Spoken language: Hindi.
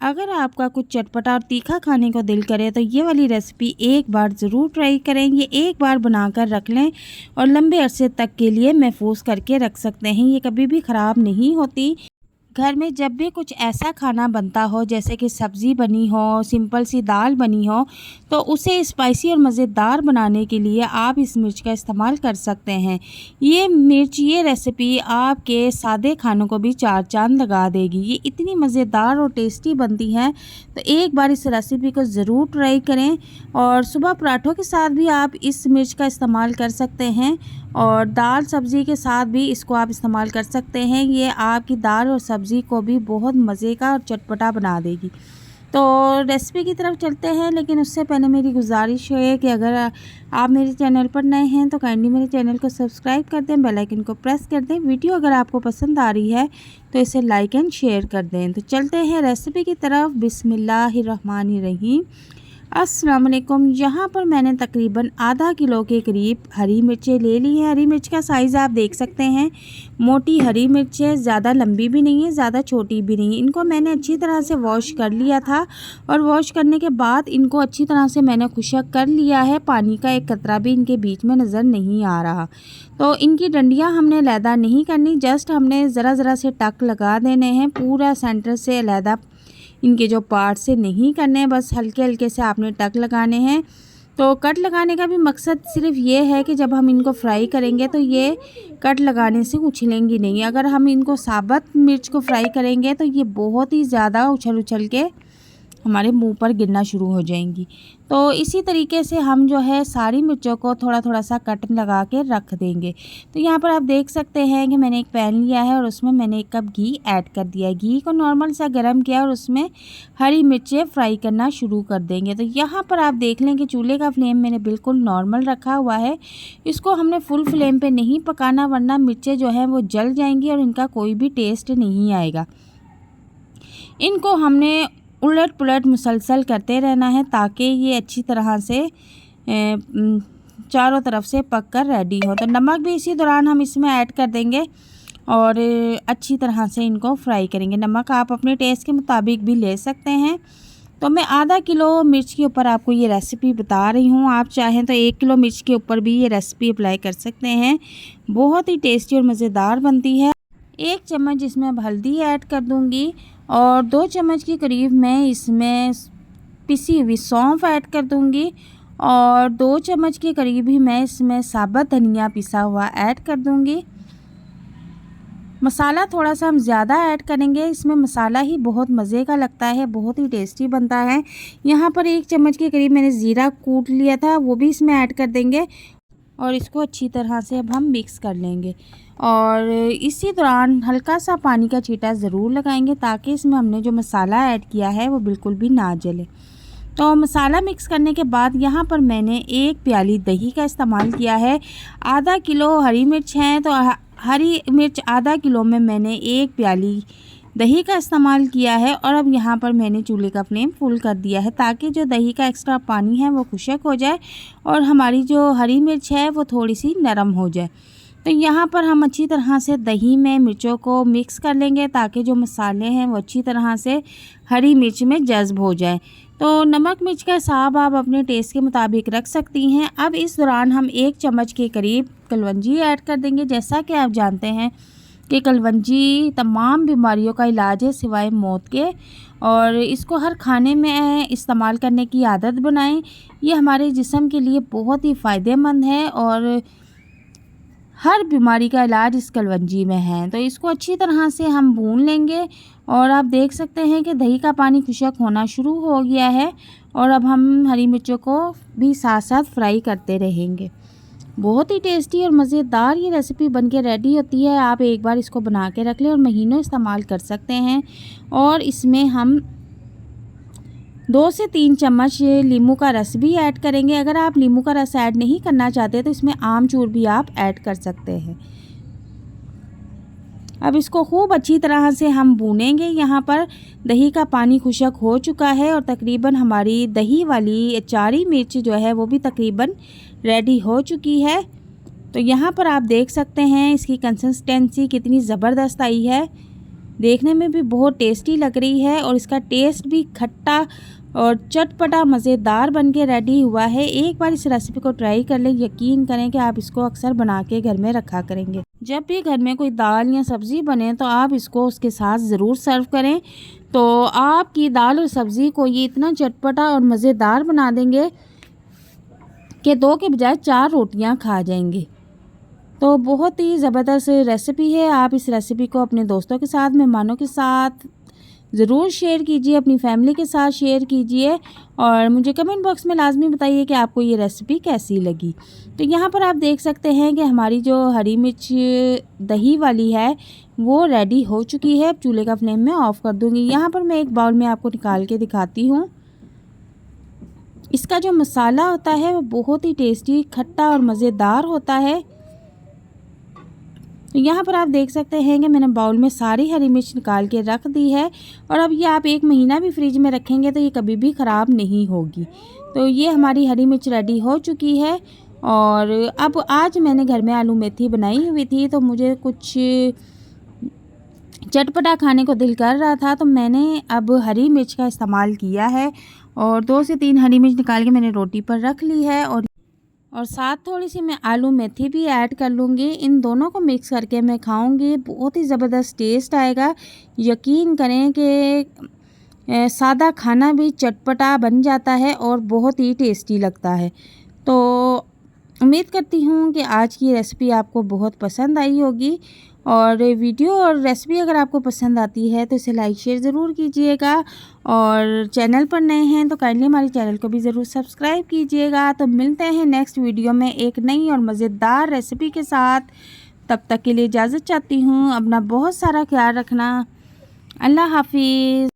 अगर आपका कुछ चटपटा और तीखा खाने को दिल करे तो ये वाली रेसिपी एक बार ज़रूर ट्राई करें। ये एक बार बनाकर रख लें और लंबे अरसे तक के लिए महफूज करके रख सकते हैं। ये कभी भी ख़राब नहीं होती। घर में जब भी कुछ ऐसा खाना बनता हो, जैसे कि सब्ज़ी बनी हो, सिंपल सी दाल बनी हो, तो उसे स्पाइसी और मज़ेदार बनाने के लिए आप इस मिर्च का इस्तेमाल कर सकते हैं। ये मिर्च, ये रेसिपी आपके सादे खानों को भी चार चांद लगा देगी। ये इतनी मज़ेदार और टेस्टी बनती है, तो एक बार इस रेसिपी को ज़रूर ट्राई करें। और सुबह पराठों के साथ भी आप इस मिर्च का इस्तेमाल कर सकते हैं और दाल सब्ज़ी के साथ भी इसको आप इस्तेमाल कर सकते हैं। ये आपकी दाल और सब्ज़ी को भी बहुत मज़े का और चटपटा बना देगी। तो रेसिपी की तरफ चलते हैं, लेकिन उससे पहले मेरी गुजारिश है कि अगर आप मेरे चैनल पर नए हैं तो काइंडली मेरे चैनल को सब्सक्राइब कर दें, बेल आइकन को प्रेस कर दें। वीडियो अगर आपको पसंद आ रही है तो इसे लाइक एंड शेयर कर दें। तो चलते हैं रेसिपी की तरफ। बिस्मिल्लाहिर्रहमानिर्रहीम। अस्सलाम वालेकुम। यहाँ पर मैंने तकरीबन आधा किलो के करीब हरी मिर्चें ले ली हैं। हरी मिर्च का साइज़ आप देख सकते हैं, मोटी हरी मिर्च है, ज़्यादा लंबी भी नहीं है, ज़्यादा छोटी भी नहीं। इनको मैंने अच्छी तरह से वॉश कर लिया था और वॉश करने के बाद इनको अच्छी तरह से मैंने खुशक कर लिया है। पानी का एक कतरा भी इनके बीच में नज़र नहीं आ रहा। तो इनकी डंडियाँ हमने अलहदा नहीं करनी, जस्ट हमने ज़रा ज़रा से टक लगा देने हैं। पूरा सेंटर से अलहदा इनके जो पार्ट से नहीं करने हैं, बस हल्के हल्के से आपने टक लगाने हैं। तो कट लगाने का भी मकसद सिर्फ ये है कि जब हम इनको फ्राई करेंगे तो ये कट लगाने से उछलेंगी नहीं। अगर हम इनको साबुत मिर्च को फ्राई करेंगे तो ये बहुत ही ज़्यादा उछल उछल के हमारे मुंह पर गिरना शुरू हो जाएंगी। तो इसी तरीके से हम जो है सारी मिर्चों को थोड़ा थोड़ा सा कट लगा के रख देंगे। तो यहाँ पर आप देख सकते हैं कि मैंने एक पैन लिया है और उसमें मैंने 1 कप घी ऐड कर दिया है। घी को नॉर्मल सा गर्म किया और उसमें हरी मिर्चें फ्राई करना शुरू कर देंगे। तो यहाँ पर आप देख लें कि चूल्हे का फ्लेम मैंने बिल्कुल नॉर्मल रखा हुआ है। इसको हमने फुल फ्लेम पर नहीं पकाना, वरना मिर्चें जो हैं वो जल जाएंगी और इनका कोई भी टेस्ट नहीं आएगा। इनको हमने उलट पुलट मुसलसल करते रहना है ताकि ये अच्छी तरह से चारों तरफ से पककर रेडी हो। तो नमक भी इसी दौरान हम इसमें ऐड कर देंगे और अच्छी तरह से इनको फ्राई करेंगे। नमक आप अपने टेस्ट के मुताबिक भी ले सकते हैं। तो मैं आधा किलो मिर्च के ऊपर आपको ये रेसिपी बता रही हूँ। आप चाहें तो 1 किलो मिर्च के ऊपर भी ये रेसिपी अप्लाई कर सकते हैं। बहुत ही टेस्टी और मज़ेदार बनती है। 1 चम्मच इसमें अब हल्दी ऐड कर दूँगी और 2 चम्मच के करीब मैं इसमें पिसी हुई सौंफ ऐड कर दूंगी और 2 चम्मच के करीब ही मैं इसमें साबुत धनिया पिसा हुआ ऐड कर दूंगी। मसाला थोड़ा सा हम ज़्यादा ऐड करेंगे, इसमें मसाला ही बहुत मज़े का लगता है, बहुत ही टेस्टी बनता है। यहाँ पर 1 चम्मच के करीब मैंने ज़ीरा कूट लिया था, वो भी इसमें ऐड कर देंगे और इसको अच्छी तरह से अब हम मिक्स कर लेंगे। और इसी दौरान हल्का सा पानी का छींटा ज़रूर लगाएंगे ताकि इसमें हमने जो मसाला ऐड किया है वो बिल्कुल भी ना जले। तो मसाला मिक्स करने के बाद यहाँ पर मैंने 1 प्याली दही का इस्तेमाल किया है। आधा किलो हरी मिर्च हैं तो हरी मिर्च आधा किलो में मैंने 1 प्याली दही का इस्तेमाल किया है। और अब यहाँ पर मैंने चूल्हे का फ्लेम फुल कर दिया है ताकि जो दही का एक्स्ट्रा पानी है वो खुशक हो जाए और हमारी जो हरी मिर्च है वो थोड़ी सी नरम हो जाए। तो यहाँ पर हम अच्छी तरह से दही में मिर्चों को मिक्स कर लेंगे ताकि जो मसाले हैं वो अच्छी तरह से हरी मिर्च में जज़्ब हो जाए। तो नमक मिर्च का हिसाब आप अपने टेस्ट के मुताबिक रख सकती हैं। अब इस दौरान हम 1 चम्मच के करीब कलवंजी ऐड कर देंगे। जैसा कि आप जानते हैं कि कलवंजी तमाम बीमारियों का इलाज है सिवाय मौत के, और इसको हर खाने में इस्तेमाल करने की आदत बनाएं। ये हमारे जिस्म के लिए बहुत ही फ़ायदेमंद है और हर बीमारी का इलाज इस कलवंजी में है। तो इसको अच्छी तरह से हम भून लेंगे और आप देख सकते हैं कि दही का पानी खुशक होना शुरू हो गया है और अब हम हरी मिर्चों को भी साथ साथ फ्राई करते रहेंगे। बहुत ही टेस्टी और मज़ेदार ये रेसिपी बनके रेडी होती है। आप एक बार इसको बना के रख लें और महीनों इस्तेमाल कर सकते हैं। और इसमें हम 2 से 3 चम्मच नींबू का रस भी ऐड करेंगे। अगर आप नींबू का रस ऐड नहीं करना चाहते तो इसमें आमचूर भी आप ऐड कर सकते हैं। अब इसको खूब अच्छी तरह से हम भूनेंगे। यहाँ पर दही का पानी खुशक हो चुका है और तकरीबन हमारी दही वाली अचारी मिर्च जो है वो भी तकरीबन रेडी हो चुकी है। तो यहाँ पर आप देख सकते हैं इसकी कंसिस्टेंसी कितनी ज़बरदस्त आई है। देखने में भी बहुत टेस्टी लग रही है और इसका टेस्ट भी खट्टा और चटपटा मज़ेदार बन के रेडी हुआ है। एक बार इस रेसिपी को ट्राई कर लें, यकीन करें कि आप इसको अक्सर बना के घर में रखा करेंगे। जब भी घर में कोई दाल या सब्ज़ी बने तो आप इसको उसके साथ ज़रूर सर्व करें, तो आपकी दाल और सब्ज़ी को ये इतना चटपटा और मज़ेदार बना देंगे कि 2 के बजाय 4 रोटियां खा जाएंगे। तो बहुत ही ज़बरदस्त रेसिपी है। आप इस रेसिपी को अपने दोस्तों के साथ, मेहमानों के साथ ज़रूर शेयर कीजिए, अपनी फैमिली के साथ शेयर कीजिए और मुझे कमेंट बॉक्स में लाजमी बताइए कि आपको ये रेसिपी कैसी लगी। तो यहाँ पर आप देख सकते हैं कि हमारी जो हरी मिर्च दही वाली है वो रेडी हो चुकी है। अब चूल्हे का फ्लेम मैं ऑफ़ कर दूँगी। यहाँ पर मैं एक बाउल में आपको निकाल के दिखाती हूँ। इसका जो मसाला होता है वो बहुत ही टेस्टी, खट्टा और मज़ेदार होता है। तो यहाँ पर आप देख सकते हैं कि मैंने बाउल में सारी हरी मिर्च निकाल के रख दी है और अब ये आप 1 महीना भी फ्रिज में रखेंगे तो ये कभी भी ख़राब नहीं होगी। तो ये हमारी हरी मिर्च रेडी हो चुकी है। और अब आज मैंने घर में आलू मेथी बनाई हुई थी, तो मुझे कुछ चटपटा खाने को दिल कर रहा था, तो मैंने अब हरी मिर्च का इस्तेमाल किया है और 2 से 3 हरी मिर्च निकाल के मैंने रोटी पर रख ली है और साथ थोड़ी सी मैं आलू मेथी भी ऐड कर लूँगी। इन दोनों को मिक्स करके मैं खाऊंगी, बहुत ही ज़बरदस्त टेस्ट आएगा। यकीन करें कि सादा खाना भी चटपटा बन जाता है और बहुत ही टेस्टी लगता है। तो उम्मीद करती हूँ कि आज की रेसिपी आपको बहुत पसंद आई होगी और वीडियो और रेसिपी अगर आपको पसंद आती है तो इसे लाइक शेयर ज़रूर कीजिएगा और चैनल पर नए हैं तो काइंडली हमारे चैनल को भी ज़रूर सब्सक्राइब कीजिएगा। तो मिलते हैं नेक्स्ट वीडियो में एक नई और मज़ेदार रेसिपी के साथ। तब तक के लिए इजाज़त चाहती हूँ। अपना बहुत सारा ख्याल रखना। अल्लाह हाफिज़।